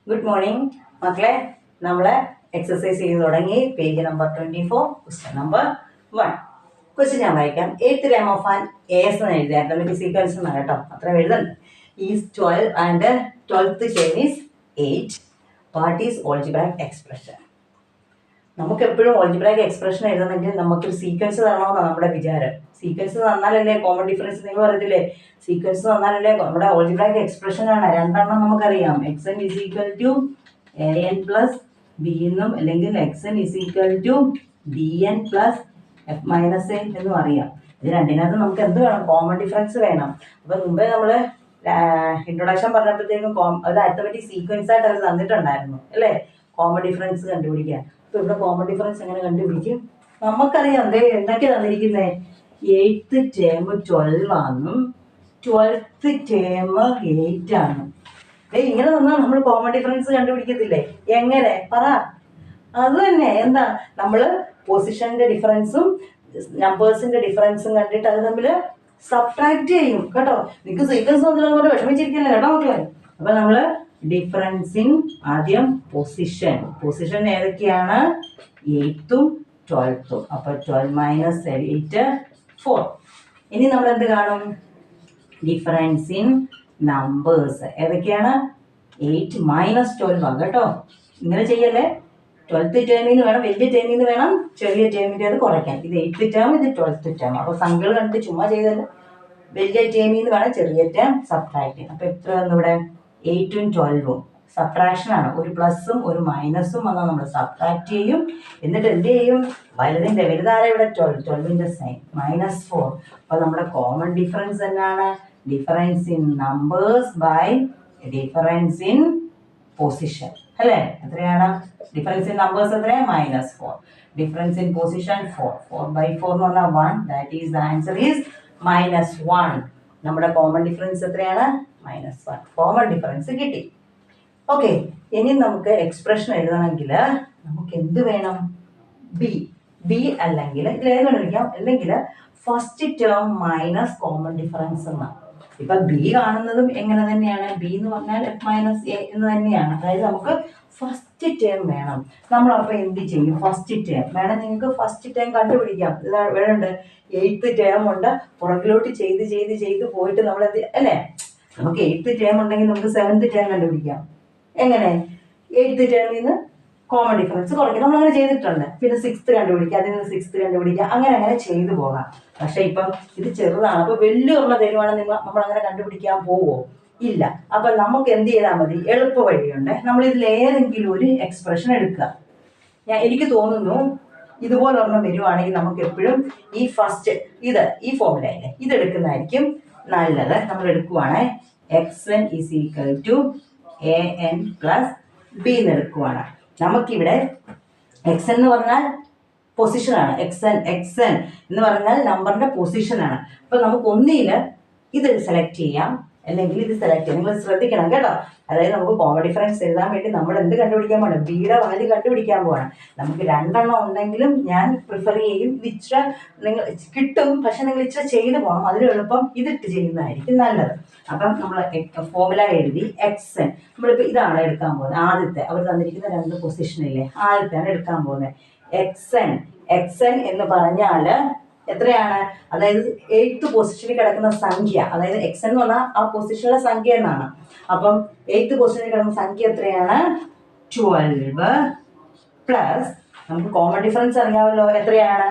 Good morning മക്കളെ. നമ്മൾ exercise ചെയ്ത് തുടങ്ങി. Page number 24, question number 1. Question ഞാൻ വായിക്കാം. 8th term of an AS എന്ന് എഴുതിയാൽ നമുക്ക് സീക്വൻസ് എന്നാണ് കേട്ടോ, അത്ര എഴുതുന്നുണ്ട്. Is 12 and 12th term is 8. What is algebraic expression? നമുക്ക് എപ്പോഴും ഓൾജിബ്രാക് എക്സ്പ്രഷൻ എഴുതണമെങ്കിൽ നമുക്കൊരു സീക്വൻസ് തരണമെന്നാണ് നമ്മുടെ വിചാരം. സീക്വൻസ് തന്നാലല്ലേ കോമൺ ഡിഫറൻസ്, നിങ്ങൾ പറയത്തില്ലേ സീക്വൻസ് തന്നാലല്ലേ നമ്മുടെ ഓൾജിബ്രാക് എക്സ്പ്രഷൻ ആണ്. രണ്ടെണ്ണം നമുക്കറിയാം. X n is equal to a n plus b എന്നും അല്ലെങ്കിൽ x n is equal to d n plus f minus n എന്നും അറിയാം. ഇത് രണ്ടിനകത്ത് നമുക്ക് എന്ത് വേണം? കോമൺ ഡിഫറൻസ് വേണം. അപ്പം മുമ്പേ നമ്മൾ ഇൻട്രൊഡക്ഷൻ പറഞ്ഞപ്പോഴത്തേക്കും അത് അരിത്തമെറ്റിക് സീക്വൻസ് ആയിട്ട് അവർ തന്നിട്ടുണ്ടായിരുന്നു അല്ലേ, കോമൺ ഡിഫറൻസ് കണ്ടുപിടിക്കാൻ. അപ്പോൾ ഇവിടെ കോമൺ ഡിഫറൻസ് എങ്ങനെ കണ്ടുപിടിക്കും? നമുക്കറിയാം എന്തൊക്കെയാണ് തന്നിരിക്കുന്നത്. 8th term 12 ആണെന്നും 12th term 8 ആണെന്നും. ഇങ്ങനെ തന്നാൽ നമ്മൾ കോമൺ ഡിഫറൻസ് കണ്ടുപിടിക്കത്തില്ലേ? എങ്ങനെ പറ? അത് തന്നെ. എന്താ, നമ്മൾ പൊസിഷന്റെ ഡിഫറൻസും നമ്പേഴ്സിന്റെ ഡിഫറൻസും കണ്ടിട്ട് അത് തമ്മിൽ സബ്ട്രാക്ട് ചെയ്യും കേട്ടോ. നിങ്ങൾക്ക് സീക്വൻസ് പോലെ വിഷമിച്ചിരിക്കില്ല കേട്ടോ മക്കളെ. അപ്പൊ നമ്മള് ഡിഫറൻസ് ഇൻ ആദ്യം പൊസിഷൻ ഏതൊക്കെയാണ്? 8ഉം 12ഉം. അപ്പൊ 12 മൈനസ് 8 4. ഇനി നമ്മൾ എന്ത് കാണും? ഡിഫറൻസ് ഇൻ നമ്പേഴ്സ് ഏതൊക്കെയാണ്? 8 മൈനസ് 12 ആണ് കേട്ടോ. ഇങ്ങനെ ചെയ്യല്ലേ. 12th ടേമിൽ നിന്ന് വേണം, വലിയ ടേമിൽ നിന്ന് വേണം ചെറിയ ടേമിൻ്റെ അത് കുറയ്ക്കാൻ. ഇത് 8th ടേം, ഇത് 12th ടേം. അപ്പോൾ സംഖ്യകൾ കണ്ടിട്ട് ചുമ്മാ ചെയ്തല്ലോ. വലിയ ടേമിൽ നിന്ന് വേണം ചെറിയ ടേം സബ്ട്രാക്ട് ചെയ്യാൻ. അപ്പോൾ എത്ര വന്നു ഇവിടെ? 8ഉം 12ഉം സബ്ട്രാക്ഷൻ ആണ്. ഒരു പ്ലസും ഒരു മൈനസും വന്നാൽ നമ്മൾ സബ്ട്രാക്ട് ചെയ്യും. എന്നിട്ട് എന്ത് ചെയ്യും? വലുതാരെ ഇവിടെ 12ന്റെ സൈൻ -4. അപ്പോൾ നമ്മുടെ കോമൺ ഡിഫറൻസ് എന്നാണ്? Difference in numbers by difference in position അല്ലേ? എത്രയാണ് ഡിഫറൻസ് ഇൻ നമ്പേഴ്സ്? എത്രയാണ്? -4. Difference in position 4. 4/4 എന്ന് പറഞ്ഞാൽ 1. That is the answer is -1. നമ്മുടെ കോമൺ ഡിഫറൻസ് എത്രയാണ്? -1. കോമൺ ഡിഫറൻസ് കിട്ടി. ഓക്കെ, ഇനി നമുക്ക് എക്സ്പ്രഷൻ എഴുതണമെങ്കിൽ നമുക്ക് എന്ത് വേണം? ബി അല്ലെങ്കിൽ ഇതിലേത് വിളിക്കാം, അല്ലെങ്കിൽ first term minus common difference എന്നാണ്. ഇപ്പൊ ബി കാണുന്നതും എങ്ങനെ തന്നെയാണ്? ബി എന്ന് പറഞ്ഞാൽ എഫ് മൈനസ് എ എന്ന് തന്നെയാണ്. അതായത് നമുക്ക് ഫസ്റ്റ് ടേം വേണം. നമ്മളപ്പോൾ എന്ത് ചെയ്യും? ഫസ്റ്റ് ടേം വേണം. നിങ്ങൾക്ക് ഫസ്റ്റ് ടേം കണ്ടുപിടിക്കാം. ഇതാ വേണ്ട 8th ടേം ഉണ്ട്. പുറകിലോട്ട് ചെയ്ത് പോയിട്ട് നമ്മൾ എന്ത് അല്ലേ, നമുക്ക് 8th ടേം ഉണ്ടെങ്കിൽ നമുക്ക് 7th ടേം കണ്ടുപിടിക്കാം. എങ്ങനെ? 8th ടേമിൽ നിന്ന് കോമൺ ഡിഫറൻസ് കുറയ്ക്കും. നമ്മളങ്ങനെ ചെയ്തിട്ടുണ്ട്. പിന്നെ 6th കണ്ടുപിടിക്കുക, അതിൽ നിന്ന് 6th കണ്ടുപിടിക്കുക, അങ്ങനെ ചെയ്തു പോകാം. പക്ഷെ ഇപ്പം ഇത് ചെറുതാണ്. അപ്പോൾ വലിയുള്ള തരുവാണ് നമ്മളങ്ങനെ കണ്ടുപിടിക്കാൻ പോവോ? ഇല്ല. അപ്പൊ നമുക്ക് എന്ത് ചെയ്താൽ മതി? എളുപ്പ വഴിയുണ്ട്. നമ്മൾ ഇതിൽ ഏതെങ്കിലും ഒരു എക്സ്പ്രഷൻ എടുക്കുക. എനിക്ക് തോന്നുന്നു ഇതുപോലെ ഒരെണ്ണം വരുവാണെങ്കിൽ നമുക്ക് എപ്പോഴും ഈ ഫസ്റ്റ് ഈ ഫോർമുലയിലെ ഇതെടുക്കുന്നതായിരിക്കും നല്ലത്. നമ്മൾ എടുക്കുവാണ് xn is equal to an plus b എന്ന് എടുക്കുവാണ്. നമുക്കിവിടെ എക്സ് എന്ന് പറഞ്ഞാൽ പൊസിഷനാണ്. എക്സ് എൻ എന്ന് പറഞ്ഞാൽ നമ്പറിന്റെ പൊസിഷനാണ്. അപ്പൊ നമുക്ക് ഒന്നിൽ ഇത് സെലക്ട് ചെയ്യാം, അല്ലെങ്കിൽ ഇത് സെലക്ട് ചെയ്യാം. നിങ്ങൾ ശ്രദ്ധിക്കണം കേട്ടോ. അതായത് നമുക്ക് കോമൺ ഡിഫറൻസ് എഴുതാൻ വേണ്ടി നമ്മൾ എന്ത് കണ്ടുപിടിക്കാൻ പോകണം? ബിയുടെ വാല്യൂ കണ്ടുപിടിക്കാൻ പോകണം. നമുക്ക് രണ്ടെണ്ണം ഉണ്ടെങ്കിലും ഞാൻ പ്രിഫർ ചെയ്യും ഇത് ഇച്ചിരി നിങ്ങൾ കിട്ടും. പക്ഷെ നിങ്ങൾ ഇച്ചിരി ചെയ്ത് പോകണം. അതിന് എളുപ്പം ഇതിട്ട് ചെയ്യുന്നതായിരിക്കും നല്ലത്. അപ്പം നമ്മൾ ഫോർമുല എഴുതി എക്സ് എൻ. നമ്മളിപ്പോൾ ഇതാണ് എടുക്കാൻ പോകുന്നത്. ആദ്യത്തെ അവർ തന്നിരിക്കുന്ന 2 പൊസിഷനില്ലേ, ആദ്യത്തെയാണ് എടുക്കാൻ പോകുന്നത്. എക്സ് എൻ എന്ന് പറഞ്ഞാൽ എത്രയാണ്? അതായത് 8th പൊസിഷനിൽ കിടക്കുന്ന സംഖ്യ, അതായത് എക്സ് എന്ന് പറഞ്ഞാൽ ആ പൊസിഷനിലെ സംഖ്യ എന്നാണ്. അപ്പം 8th പൊസിഷനിൽ കിടക്കുന്ന സംഖ്യ എത്രയാണ്? 12 പ്ലസ് നമുക്ക് കോമൺ ഡിഫറൻസ് അറിയാമല്ലോ. എത്രയാണ്?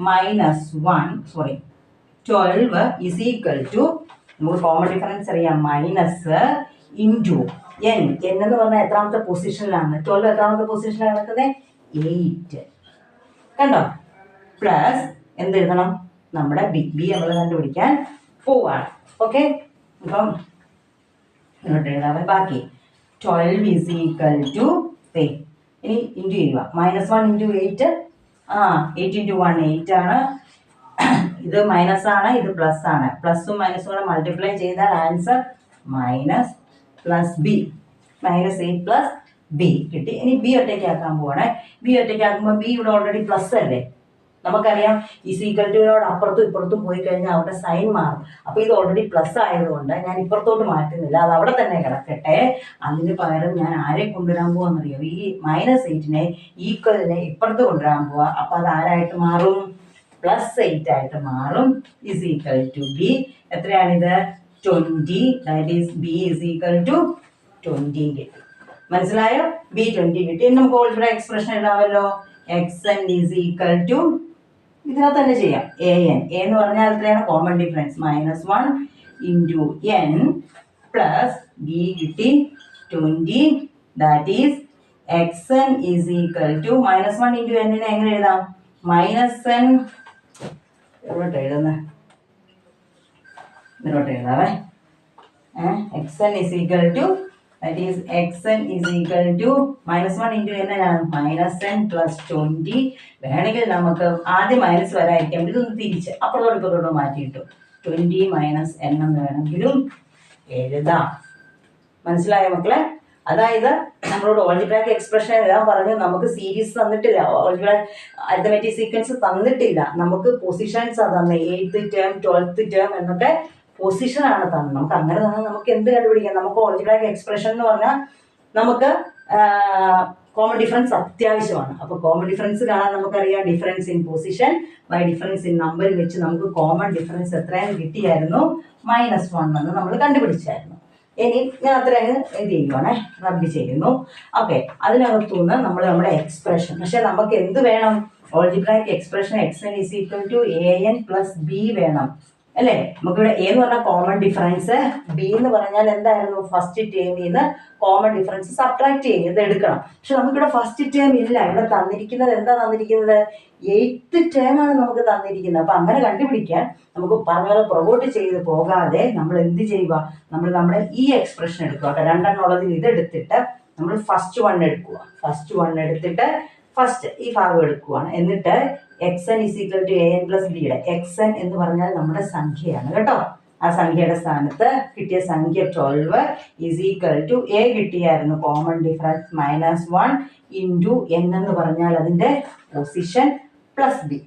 -1. 12 ഈസ് ഈക്വൽ ടു നമുക്ക് കോമൺ ഡിഫറൻസ് അറിയാം മൈനസ് ഇൻറ്റു എൻ. എന്ന് പറഞ്ഞാൽ എത്രാമത്തെ പൊസിഷനിലാണ്? 12 എത്രാമത്തെ പൊസിഷനിലാണ് കിടക്കുന്നത്? 8. കണ്ടോ? പ്ലസ് എന്തെഴുതണം? നമ്മുടെ ബി നമ്മൾ കണ്ടുപിടിക്കാൻ പോവാണ്. ഓക്കെ, അപ്പം ഇങ്ങോട്ട് എഴുതാം. ബാക്കി 12 ഈസ് ഈക്വൽ ടു ഇനി ഇൻറ്റു ചെയ്യുക. -1 ഇൻറ്റു 8. 8 ഇൻറ്റു 1 8 ആണ്. ഇത് മൈനസ് ആണ്, ഇത് പ്ലസ് ആണ്. പ്ലസും മൈനസും കൂടെ മൾട്ടിപ്ലൈ ചെയ്താൽ ആൻസർ -8 പ്ലസ് ബി കിട്ടി. ഇനി ബി ഒറ്റയ്ക്കാക്കാൻ പോവാണ്. ബി ഒറ്റയ്ക്കാക്കുമ്പോൾ ബി ഇവിടെ ഓൾറെഡി പ്ലസ് അല്ലേ, നമുക്കറിയാം ഈസ് ഈക്വൽ ടുവിനോട് അപ്പുറത്തും ഇപ്പുറത്തും പോയി കഴിഞ്ഞാൽ അവിടെ സൈൻ മാറും. അപ്പോൾ ഇത് ഓൾറെഡി പ്ലസ് ആയതുകൊണ്ട് ഞാൻ ഇപ്പുറത്തോട്ട് മാറ്റുന്നില്ല, അത് അവിടെ തന്നെ കിടക്കട്ടെ. അതിന് പകരം ഞാൻ ആരെ കൊണ്ടുവരാൻ പോവാന്നറിയോ? ഈ -8നെ ഈക്വലിനെ ഇപ്പുറത്ത് കൊണ്ടുവരാൻ പോവാ. അപ്പോൾ അത് ആരായിട്ട് മാറും? +8 ആയിട്ട് മാറും. Is equal to B. എത്രയാണിത്? 20. That is B is equal to 20 കിട്ടി. മനസ്സിലായോ? ബി 20 കിട്ടി. ഇനി നമുക്ക് ഓൾറെഡി എക്സ്പ്രഷൻ എഴുതാമല്ലോ. xn ഈസ് ഈക്വൽ ടു, ഇതിനകത്ത് തന്നെ ചെയ്യാം, an. a എന്ന് പറഞ്ഞാൽ എത്രയാണ്? Common difference. -1 into n plus B കിട്ടി 20. That is xn is equal to -1 into n നെ എങ്ങനെ എഴുതാം? -n, എവിടോട്ട് എഴുതുന്നത്? ഇതിലോട്ട് എഴുതാവേ. xn is equal to, that is xn is equal to -1 into n ആണ് -n plus 20. വേണമെങ്കിൽ നമുക്ക് ആദ്യം മൈനസ് വരാതിരിക്കാം, ഇതൊന്ന് തിരിച്ച് അപ്പുറത്തോട്ട് ഇപ്പുറത്തോട്ട് മാറ്റിയിട്ടു 20 മൈനസ് n എന്ന് വേണമെങ്കിലും എഴുതാം. മനസ്സിലായോ മക്കളെ? അതായത് നമ്മളോട് ഓൾജിബ്രാക്ക് എക്സ്പ്രഷൻ എഴുതാൻ പറഞ്ഞു. നമുക്ക് സീരീസ് തന്നിട്ടില്ല, ഓൾജിബ്രാക്ക് അരിത്തമെറ്റിക് സീക്വൻസ് തന്നിട്ടില്ല. നമുക്ക് പൊസിഷൻസ് തന്നെ 8th ടേം 12th ടേം എന്നൊക്കെ പൊസിഷനാണ് തന്നത്. നമുക്ക് അങ്ങനെ തന്നെ നമുക്ക് എന്ത് കണ്ടുപിടിക്കാം? നമുക്ക് ഓൾജിബ്രാക്ക് എക്സ്പ്രഷൻ എന്ന് പറഞ്ഞാൽ നമുക്ക് കോമൺ ഡിഫറൻസ് അത്യാവശ്യമാണ്. അപ്പോൾ കോമൺ ഡിഫറൻസ് കാണാൻ നമുക്കറിയാം difference in position by difference in number വെച്ച് നമുക്ക് കോമൺ ഡിഫറൻസ് എത്രയും കിട്ടിയായിരുന്നു? -1 എന്ന് നമ്മൾ കണ്ടുപിടിച്ചായിരുന്നു. ഇനി ഞാൻ അത്രയും ഇത് ചെയ്യുവാണേ, റബ്ബ് ചെയ്യുന്നു. ഓക്കെ, അതിനകത്തുനിന്ന് നമ്മൾ നമ്മുടെ എക്സ്പ്രഷൻ, പക്ഷെ നമുക്ക് എന്ത് വേണം? Algebraic expression xn is equal to an plus B വേണം അല്ലേ? നമുക്കിവിടെ എ എന്ന് പറഞ്ഞാൽ കോമൺ ഡിഫറൻസ്, ബി എന്ന് പറഞ്ഞാൽ എന്തായിരുന്നു? ഫസ്റ്റ് ടേമിൽ നിന്ന് കോമൺ ഡിഫറൻസ് സബ്ട്രാക്ട് ചെയ്ത് എടുക്കണം. പക്ഷെ നമുക്കിവിടെ ഫസ്റ്റ് ടേം ഇല്ല. ഇവിടെ തന്നിരിക്കുന്നത് എന്താ തന്നിരിക്കുന്നത്? 8th ടേം ആണ് നമുക്ക് തന്നിരിക്കുന്നത്. അപ്പം അങ്ങനെ കണ്ടുപിടിക്കാൻ നമുക്ക് പറഞ്ഞ പോലെ പുറകോട്ട് ചെയ്ത് പോകാതെ നമ്മൾ എന്ത് ചെയ്യുക? നമ്മൾ നമ്മുടെ ഈ എക്സ്പ്രഷൻ എടുക്കുക. രണ്ടെണ്ണം ഉള്ളതിൽ ഇതെടുത്തിട്ട് നമ്മൾ ഫസ്റ്റ് വൺ എടുക്കുക. ഫസ്റ്റ് വൺ എടുത്തിട്ട് ഫസ്റ്റ് ഈ ഭാഗം എടുക്കുകയാണ്. എന്നിട്ട് xn is equal to an plus ബിയുടെ xn എന്ന് പറഞ്ഞാൽ നമ്മുടെ സംഖ്യയാണ് കേട്ടോ. ആ സംഖ്യയുടെ സ്ഥാനത്ത് കിട്ടിയ സംഖ്യ 12 ഈസ് ഈക്വൽ ടു a കിട്ടിയായിരുന്നു കോമൺ ഡിഫറൻസ് -1 ഇൻറ്റു n എന്ന് പറഞ്ഞാൽ അതിൻ്റെ പൊസിഷൻ പ്ലസ് ബി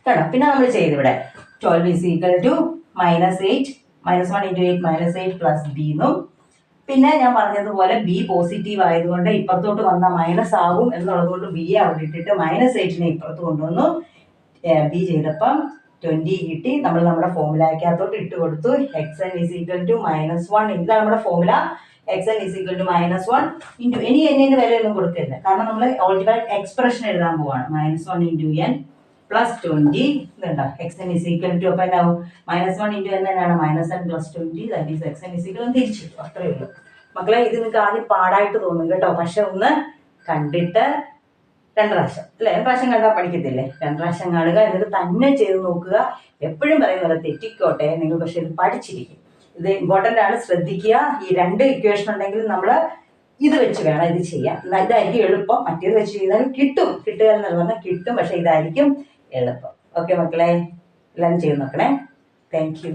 കേട്ടോ. പിന്നെ നമ്മൾ ചെയ്തിവിടെ 12 is equal to -8 -1 into 8 -8 plus b എന്നും, പിന്നെ ഞാൻ പറഞ്ഞതുപോലെ ബി പോസിറ്റീവ് ആയതുകൊണ്ട് ഇപ്പുറത്തോട്ട് വന്ന മൈനസ് ആകും എന്നുള്ളത് കൊണ്ട് ബി അവിടെ ഇട്ടിട്ട് -8നെ ഇപ്പുറത്ത് കൊണ്ടുവന്നു. ബി ചെയ്തപ്പം 20 കിട്ടി. നമ്മൾ നമ്മുടെ ഫോമുലക്കകത്തോട്ട് ഇട്ട് കൊടുത്തു. xn is equal to -1. ഇതാണ് നമ്മുടെ formula. xn is equal to -1 into ഇനി എന്നിൻ്റെ വില ഒന്നും കൊടുക്കരുത്, കാരണം നമ്മൾ ഓൾജിബ്രാക്ക് എക്സ്പ്രഷൻ എഴുതാൻ പോവാണ്. -1 ഇൻറ്റു n പ്ലസ് 20 ഇതുണ്ടോ? xn ഈസ് ഈക്വൽ ടു അപ്പം എന്നാവും? -1 ഇൻറ്റു n തന്നെയാണ് -n plus 20. That is xn is equal തിരിച്ചു. അത്രയേ ഉള്ളൂ മക്കളെ. ഇത് നിങ്ങൾക്ക് ആദ്യം പാടായിട്ട് തോന്നും കേട്ടോ, പക്ഷെ ഒന്ന് കണ്ടിട്ട് 2 പ്രാവശ്യം അല്ലേ, 2 പ്രാവശ്യം കണ്ടാൽ പഠിക്കത്തില്ലേ? 2 പ്രാവശ്യം കാണുക, എന്നിട്ട് തന്നെ ചെയ്ത് നോക്കുക. എപ്പോഴും പറയുന്നത് തെറ്റിക്കോട്ടെ നിങ്ങൾ, പക്ഷെ ഇത് പഠിച്ചിരിക്കും. ഇത് ഇമ്പോർട്ടൻ്റ് ആണ്, ശ്രദ്ധിക്കുക. ഈ 2 ഇക്വേഷൻ ഉണ്ടെങ്കിൽ നമ്മൾ ഇത് വെച്ച് വേണം ഇത് ചെയ്യാൻ. ഇതായിരിക്കും എളുപ്പം. മറ്റേത് വെച്ച് ചെയ്താലും കിട്ടുക എന്നല്ല പറഞ്ഞാൽ കിട്ടും, പക്ഷെ ഇതായിരിക്കും എളുപ്പം. ഓക്കെ മക്കളെ, എല്ലാം ചെയ്ത് നോക്കണേ. Thank you.